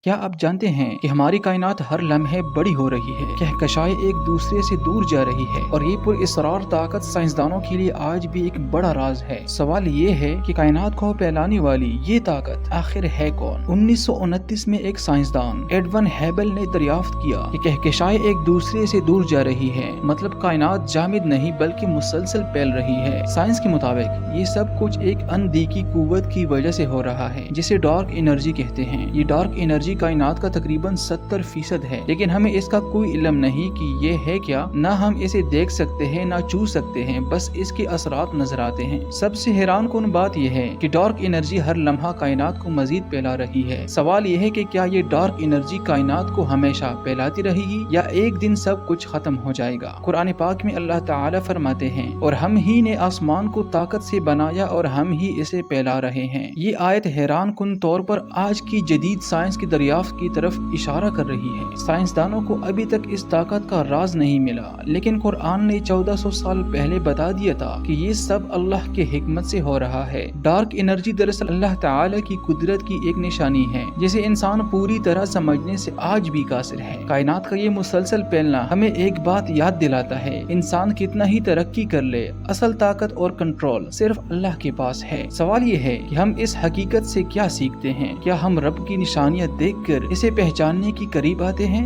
क्या आप जानते हैं कि हमारी कायनात हर लम्हे बड़ी हो रही है, कहकशाएं एक दूसरे से दूर जा रही है और ये पुरअसरार ताकत साइंसदानों के लिए आज भी एक बड़ा राज है। सवाल ये है कि कायनात को फैलाने वाली ये ताकत आखिर है कौन? 1929 में एक साइंसदान एडविन हेबल ने दरियाफ्त किया कि कहकशाएं एक दूसरे से दूर जा रही है, मतलब कायनात जामिद नहीं बल्कि मुसलसल फैल रही है। साइंस के मुताबिक ये सब कुछ एक अनदेखी कुव्वत की वजह से हो रहा है जिसे डार्क एनर्जी कहते हैं। ये डार्क एनर्जी कायनात का तकरीबन 70% है, लेकिन हमें इसका कोई इल्म नहीं कि ये है क्या। ना हम इसे देख सकते हैं ना छू सकते हैं, बस इसके असरात नजर आते हैं। सबसे हैरान कुन बात यह है कि डार्क एनर्जी हर लम्हा कायनात को मजीद फैला रही है। सवाल यह है कि क्या ये डार्क एनर्जी कायनात को हमेशा फैलाती रहेगी या एक दिन सब कुछ खत्म हो जाएगा। कुरान पाक में अल्लाह ताला फरमाते हैं, और हम ही ने आसमान को ताकत से बनाया और हम ही इसे फैला रहे हैं। ये आयत हैरान कुन तौर पर आज की जदीद साइंस की दरियाफ्त की तरफ इशारा कर रही है। साइंसदानों को अभी तक इस ताकत का राज नहीं मिला, लेकिन कुरान ने 1400 साल पहले बता दिया था कि ये सब अल्लाह के हिकमत से हो रहा है। डार्क एनर्जी दरअसल अल्लाह ताला की कुदरत की एक निशानी है जिसे इंसान पूरी तरह समझने से आज भी कासिर है। कायनात का ये मुसलसल फैलना हमें एक बात याद दिलाता है, इंसान कितना ही तरक्की कर ले, असल ताकत और कंट्रोल सिर्फ अल्लाह के पास है। सवाल ये है कि हम इस हकीकत से क्या सीखते हैं? क्या हम रब की निशानियां देखकर इसे पहचानने की करीब आते हैं